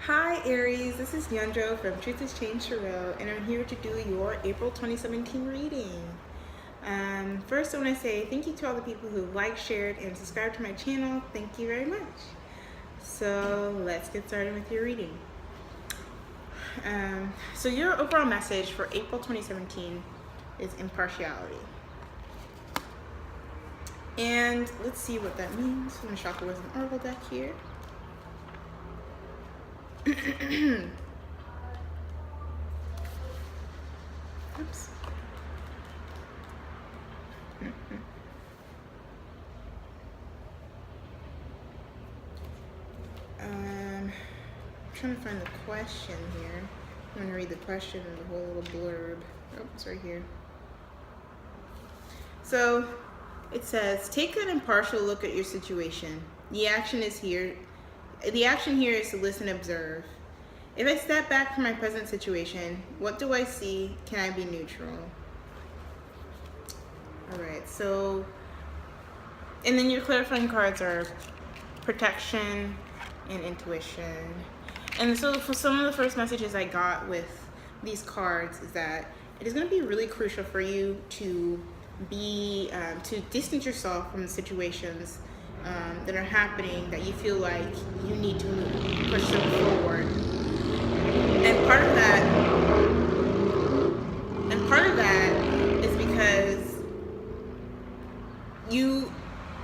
Hi Aries, this is Yunjo from Truth is Change Tarot, and I'm here to do your April 2017 reading. First I want to say thank you to all the people who liked, shared, and subscribed to my channel. Thank you very much. So let's get started with your reading. So your overall message for April 2017 is impartiality. And let's see what that means. I'm going to shuffle with an oracle deck here. Oops. I'm trying to find the question here. I'm going to read the question and the whole little blurb. Oh, it's right here. So it says, take an impartial look at your situation. The action here is to listen and observe. If I step back from my present situation, what do I see? Can I be neutral? Alright, so, and then your clarifying cards are protection and intuition. And so for some of the first messages I got with these cards is that it is going to be really crucial for you to to distance yourself from the situations that are happening that you feel like you need to push them forward. And part of that is because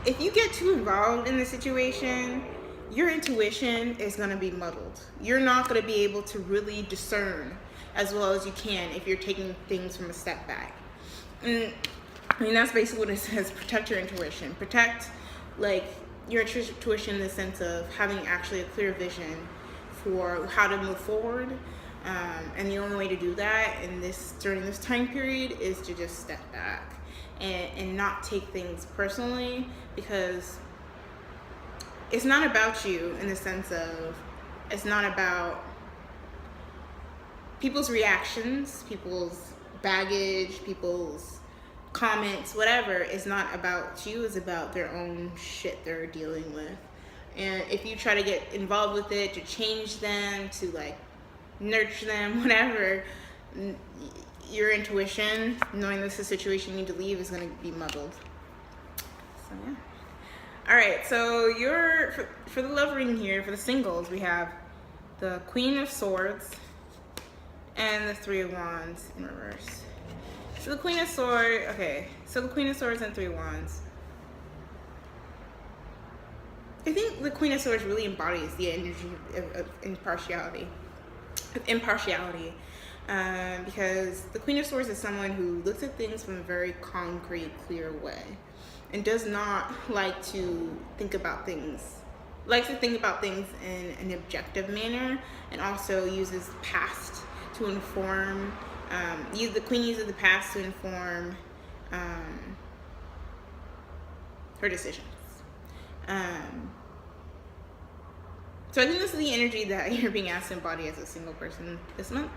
if you get too involved in the situation, your intuition is going to be muddled. You're not going to be able to really discern as well as you can if you're taking things from a step back. And I mean, that's basically what it says, protect your intuition. Protect, like, your intuition in the sense of having actually a clear vision for how to move forward. And the only way to do that during this time period is to just step back and not take things personally, because it's not about you in the sense of, it's not about people's reactions, people's baggage, people's comments, whatever, is not about you. It's about their own shit they're dealing with. And if you try to get involved with it, to change them, to like nurture them, whatever, your intuition, knowing this is a situation you need to leave, is going to be muddled. So yeah. Alright, so for the love reading here, for the singles, we have the Queen of Swords and the Three of Wands in reverse. So the Queen of Swords, so the Queen of Swords and Three of Wands. I think the Queen of Swords really embodies the energy of impartiality. Because the Queen of Swords is someone who looks at things from a very concrete, clear way, and does not like to think about things, likes to think about things in an objective manner, and also uses past to inform, the Queen uses the past to inform her decisions. So I think this is the energy that you're being asked to embody as a single person this month.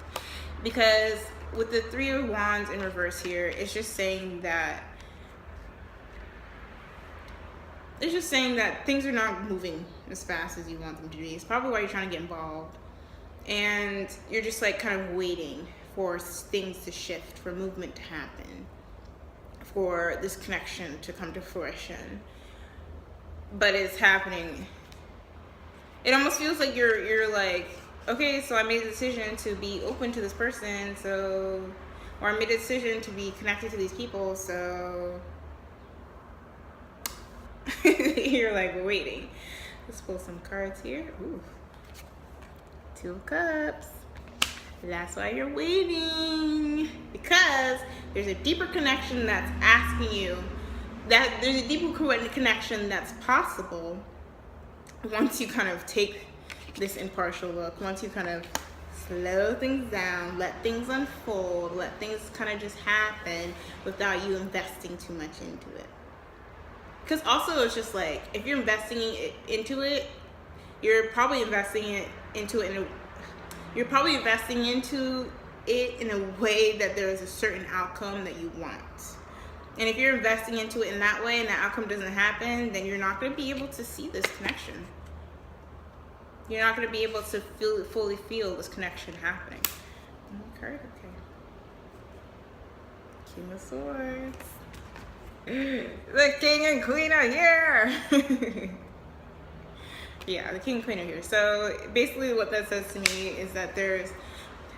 Because with the Three of Wands in reverse here, it's just saying that things are not moving as fast as you want them to be. It's probably why you're trying to get involved. And you're just like kind of waiting for things to shift, for movement to happen, for this connection to come to fruition. But it's happening. It almost feels like you're like, okay, so I made a decision to be open to this person, or I made a decision to be connected to these people, so you're like waiting. Let's pull some cards here. Ooh. Two of Cups. That's why you're waiting, because there's a deeper connection that's asking you, that there's a deeper connection that's possible once you kind of take this impartial look, once you kind of slow things down, let things unfold, let things kind of just happen without you investing too much into it. Because also it's just like, if you're investing into it, you're probably investing into it in a way that there is a certain outcome that you want. And if you're investing into it in that way and that outcome doesn't happen, then you're not going to be able to see this connection. You're not going to be able to fully feel this connection happening. Okay. King of Swords. The King and Queen are here. Yeah, the King and Queen are here. So basically what that says to me is that there's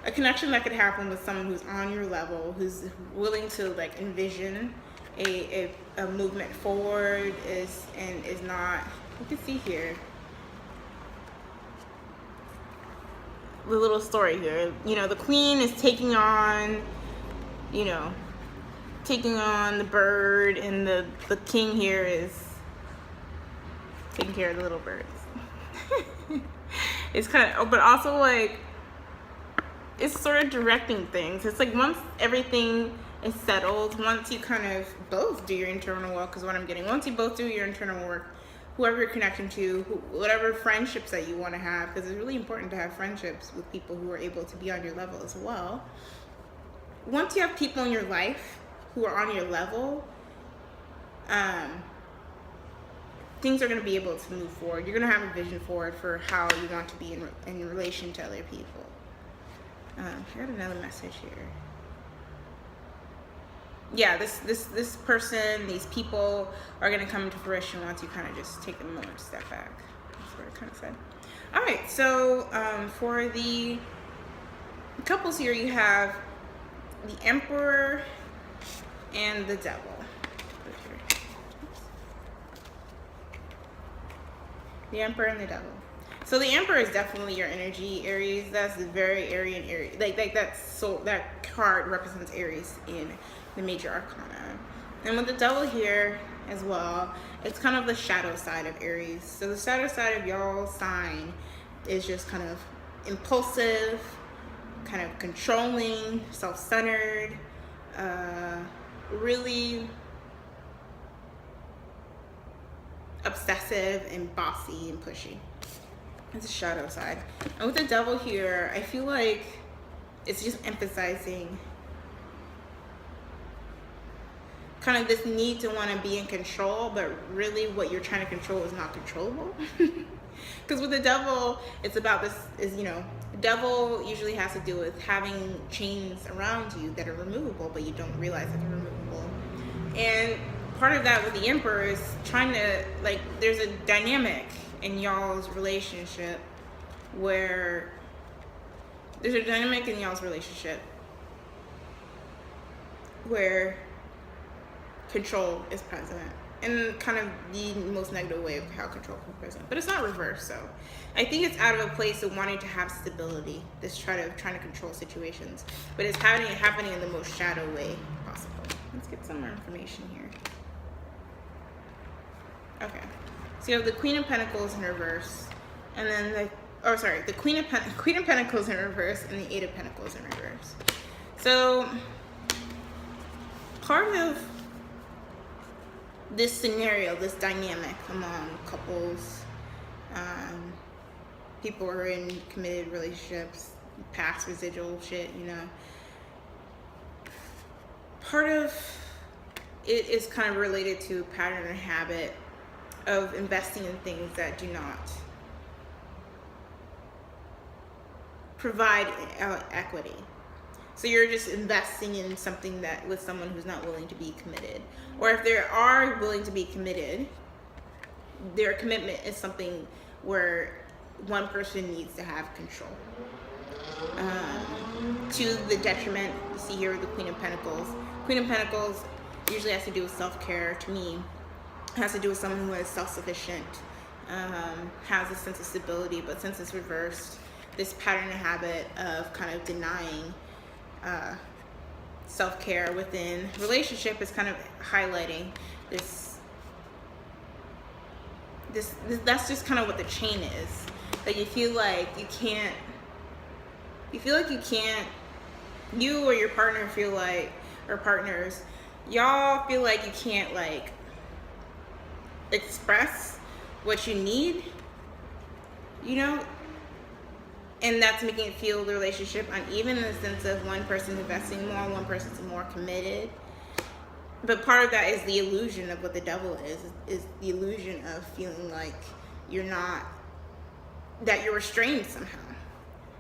a connection that could happen with someone who's on your level, who's willing to like envision a movement forward, is not, you can see here the little story here. You know, the queen is taking on the bird, and the king here is taking care of the little birds. It's kind of, but also like, it's sort of directing things. It's like once everything is settled, once you kind of both do your internal work, is what I'm getting. Once you both do your internal work, whoever you're connecting to, whatever friendships that you want to have, because it's really important to have friendships with people who are able to be on your level as well. Once you have people in your life who are on your level, things are going to be able to move forward. You're going to have a vision forward for how you want to be in relation to other people. I got another message here. Yeah, this person, these people are going to come into fruition once you kind of just take a moment to step back. That's what it kind of said. All right, so for the couples here, you have the Emperor and the Devil. The Emperor and the Devil. So the Emperor is definitely your energy, Aries. That's very Aryan Aries. Like that card represents Aries in the major arcana. And with the Devil here as well, it's kind of the shadow side of Aries. So the shadow side of y'all's sign is just kind of impulsive, kind of controlling, self-centered, really obsessive and bossy and pushy. It's a shadow side. And with the Devil here, I feel like it's just emphasizing kind of this need to want to be in control, but really what you're trying to control is not controllable. Because with the Devil, it's about this, the Devil usually has to do with having chains around you that are removable, but you don't realize that they're removable. And part of that with the Emperor is trying to, like, there's a dynamic in y'all's relationship where control is present, in kind of the most negative way of how control can be present. But it's not reversed, so I think it's out of a place of wanting to have stability, trying to control situations, but it's happening in the most shadow way possible. Let's get some more information here. Okay, so you have the Queen of Pentacles in reverse, and then the Queen of Pentacles in reverse, and the Eight of Pentacles in reverse. So part of this scenario, this dynamic among couples, people who are in committed relationships, past residual shit, part of it is kind of related to pattern or habit of investing in things that do not provide equity. So you're just investing in something that with someone who's not willing to be committed. Or if they are willing to be committed, their commitment is something where one person needs to have control. To the detriment, you see here with the Queen of Pentacles. Queen of Pentacles usually has to do with self-care. To me, it has to do with someone who is self-sufficient, has a sense of stability, but since it's reversed, this pattern and habit of kind of denying self-care within relationship is kind of highlighting this that's just kind of what the chain is. Like you feel like you can't, you or your partner feel like, or partners, y'all feel like you can't like express what you need, and that's making it feel the relationship uneven in the sense of one person investing more, one person's more committed. But part of that is the illusion of what the Devil is the illusion of feeling like you're that you're restrained somehow.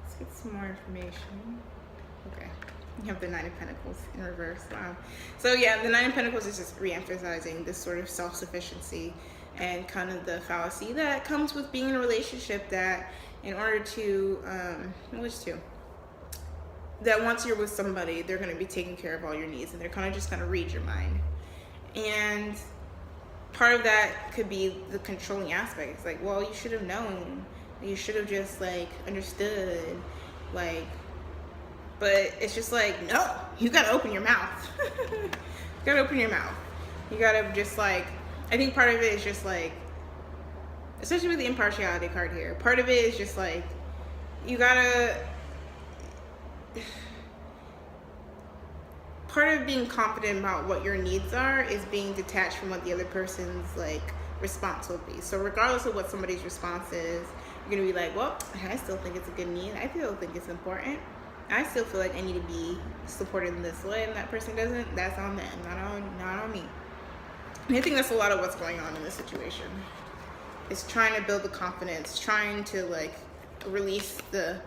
Let's get some more information. Okay. You have the Nine of Pentacles in reverse. Wow. So yeah, the Nine of Pentacles is just re-emphasizing this sort of self-sufficiency and kind of the fallacy that comes with being in a relationship, that in order to, that once you're with somebody, they're going to be taking care of all your needs, and they're kind of just going to read your mind. And part of that could be the controlling aspect. It's like, well, you should have known. You should have just, like, understood. Like, but it's just like, no, you got to open your mouth. You got to open your mouth. You got to just, like, I think part of it is just, like, especially with the impartiality card here, part of it is just, like, you got to, part of being confident about what your needs are is being detached from what the other person's, like, response will be. So regardless of what somebody's response is, you're going to be like, well, I still think it's a good need. I still think it's important. I still feel like I need to be supported in this way, and that person doesn't. That's on them, not on me. And I think that's a lot of what's going on in this situation. It's trying to build the confidence, trying to, like, release the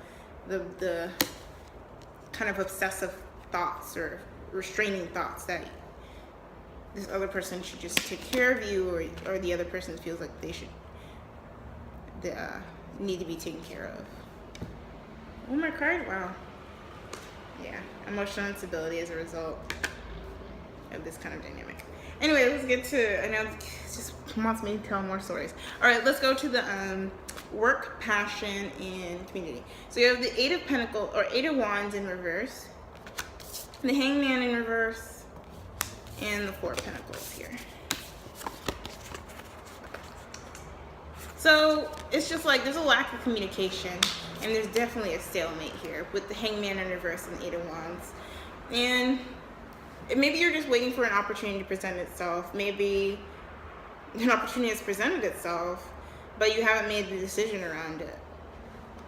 kind of obsessive thoughts or restraining thoughts that this other person should just take care of you, or the other person feels like they should need to be taken care of. Oh, my card, wow. Yeah, emotional instability as a result of this kind of dynamic. Anyway, let's get to, I know it just wants me to tell more stories. All right, let's go to the work, passion, and community. So you have the Eight of Pentacles, or Eight of Wands in reverse, the Hangman in reverse, and the Four of Pentacles here. So it's just like there's a lack of communication, and there's definitely a stalemate here with the Hangman in reverse and the Eight of Wands. And maybe you're just waiting for an opportunity to present itself. Maybe an opportunity has presented itself, but you haven't made the decision around it.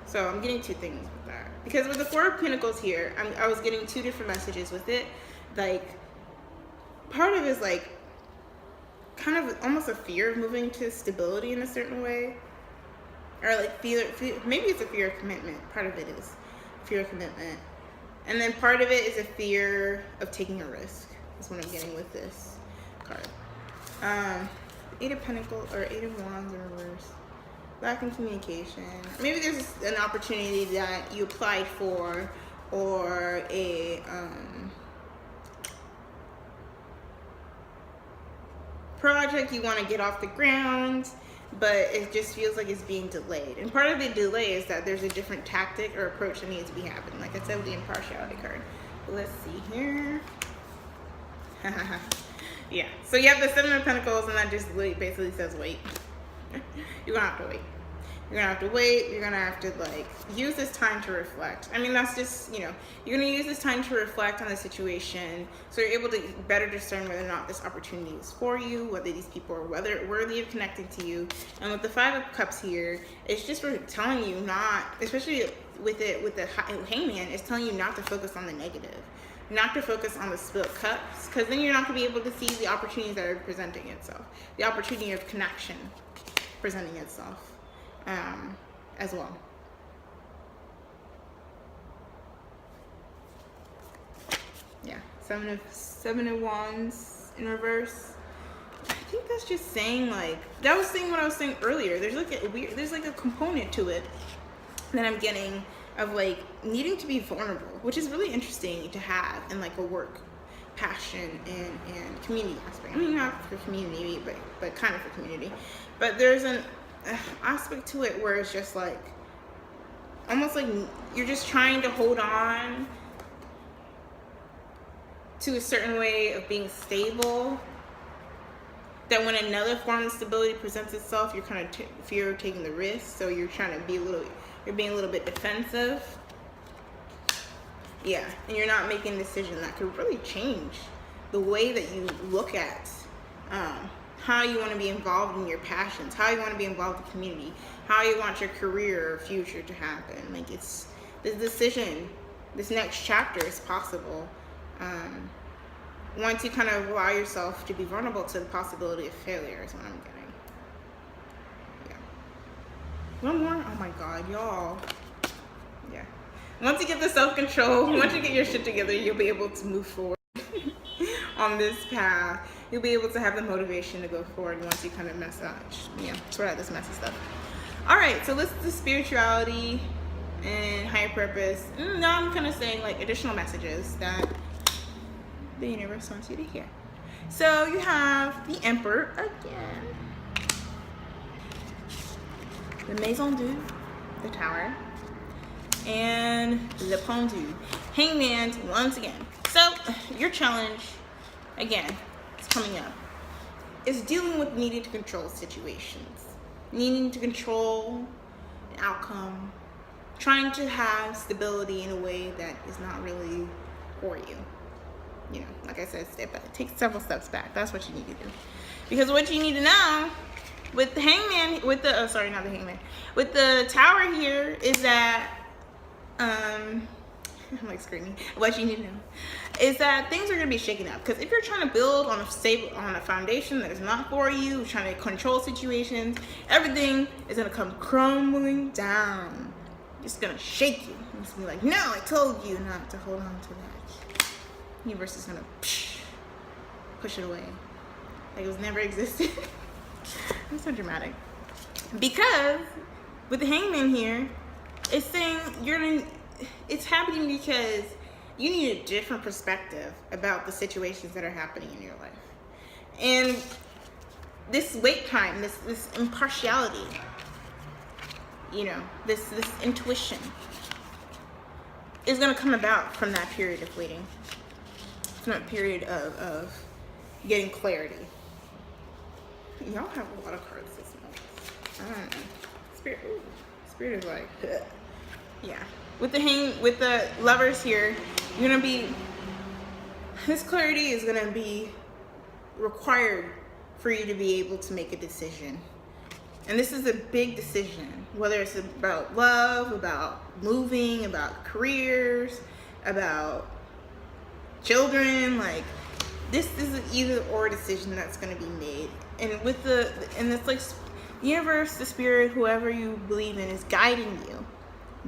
So I'm getting two things with that. Because with the Four of Pentacles here, I was getting two different messages with it. Like, part of it is like kind of almost a fear of moving to stability in a certain way. Or like fear, maybe it's a fear of commitment. Part of it is fear of commitment. And then part of it is a fear of taking a risk. That's what I'm getting with this card. Eight of Pentacles, or Eight of Wands in reverse. Lack in communication. Maybe there's an opportunity that you applied for, or a project you want to get off the ground, but it just feels like it's being delayed. And part of the delay is that there's a different tactic or approach that needs to be happening. Like I said with the impartiality card. But let's see here. Yeah. So you have the Seven of Pentacles, and that just basically says wait. You're gonna have to wait. You're gonna have to wait. You're gonna have to, like, use this time to reflect. I mean, that's just, you know, you're gonna use this time to reflect on the situation, so you're able to better discern whether or not this opportunity is for you, whether these people are worthy of connecting to you. And with the Five of Cups here, it's just telling you not, especially with the Hangman, it's telling you not to focus on the negative, not to focus on the spilled cups, because then you're not gonna be able to see the opportunities that are presenting itself, the opportunity of connection presenting itself. As well. Yeah, Seven of Wands in reverse. I think that's just saying, like, that was saying what I was saying earlier. There's like a component to it that I'm getting of, like, needing to be vulnerable, which is really interesting to have in, like, a work, passion, and community aspect. I mean, not for community, but kind of for community. But there's an aspect to it where it's just like almost like you're just trying to hold on to a certain way of being stable, that when another form of stability presents itself, you're kind of fear of taking the risk, so you're trying to you're being a little bit defensive. Yeah, and you're not making a decision that could really change the way that you look at how you want to be involved in your passions, how you want to be involved in the community, how you want your career or future to happen. Like, it's this decision, this next chapter is possible once you kind of allow yourself to be vulnerable to the possibility of failure, is what I'm getting. One more? Oh my God, y'all. Yeah. Once you get the self-control, once you get your shit together, you'll be able to move forward on this path. You'll be able to have the motivation to go forward once you kind of mess up. Yeah, sort out this messy stuff. All right, so let's do spirituality and higher purpose. Now I'm kind of saying like additional messages that the universe wants you to hear. So you have the Emperor again, the Maison du, the Tower, and Le Pendu, Hangman once again. So your challenge, again, it's coming up, is dealing with needing to control situations, needing to control an outcome, trying to have stability in a way that is not really for you. You know, like I said, take several steps back. That's what you need to do. Because what you need to know with the Hangman, with the, not the Hangman, with the Tower here is that, I'm like screaming. What you need to know is that things are going to be shaken up. Because if you're trying to build on a foundation that is not for you, trying to control situations, everything is going to come crumbling down. It's going to shake you. It's going to be like, no, I told you not to hold on to that. The universe is going to push it away. Like it was never existed. That's so dramatic. Because with the Hangman here, it's saying it's happening because you need a different perspective about the situations that are happening in your life. And this wait time, this impartiality, you know, this intuition is going to come about from that period of waiting, from that period of getting clarity. Y'all have a lot of cards this month. I don't know. Spirit is like, ugh. Yeah. With the Lovers here, you're gonna be, this clarity is gonna be required for you to be able to make a decision. And this is a big decision, whether it's about love, about moving, about careers, about children. Like, this is an either or decision that's gonna be made. And with and it's like the universe, the spirit, whoever you believe in is guiding you.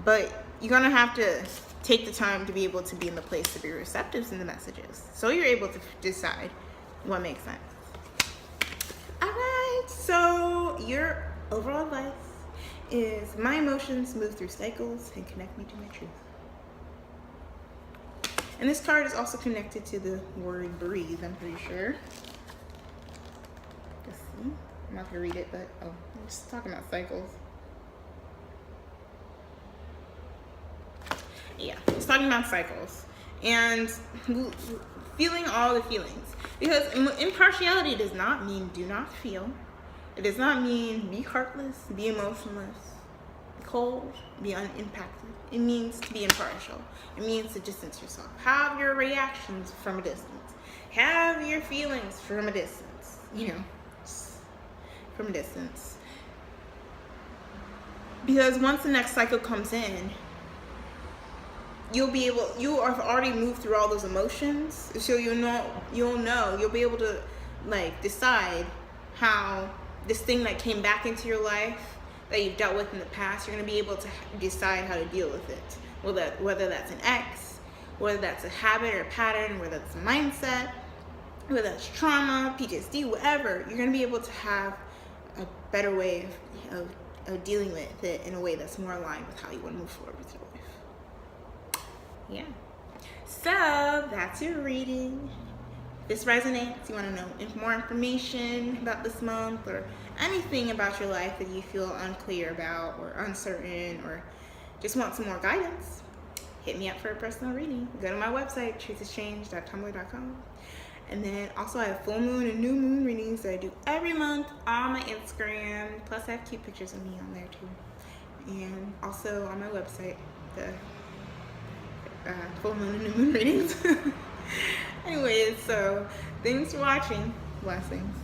But you're gonna have to take the time to be able to be in the place to be receptive to the messages, so you're able to decide what makes sense. All right, so your overall advice is: my emotions move through cycles and connect me to my truth. And this card is also connected to the word breathe, I'm pretty sure. Let's see. I'm not gonna read it, but I'm just talking about cycles. Yeah, it's talking about cycles and feeling all the feelings. Because impartiality does not mean do not feel. It does not mean be heartless, be emotionless, be cold, be unimpacted. It means to be impartial. It means to distance yourself. Have your reactions from a distance. Have your feelings from a distance. You know, from a distance. Because once the next cycle comes in, you'll have already moved through all those emotions, so you'll be able to like decide how this thing that came back into your life that you've dealt with in the past, you're going to be able to decide how to deal with it. Whether that's an ex, whether that's a habit or a pattern, whether that's a mindset, whether that's trauma, PTSD, whatever, you're going to be able to have a better way of dealing with it in a way that's more aligned with how you want to move forward with your life. Yeah. So that's your reading. If this resonates, you want to know more information about this month or anything about your life that you feel unclear about or uncertain or just want some more guidance, hit me up for a personal reading. Go to my website, truthhaschanged.tumblr.com. And then also I have full moon and new moon readings that I do every month on my Instagram. Plus I have cute pictures of me on there too. And also on my website, the full moon and new moon readings. Anyways, so thanks for watching. Blessings.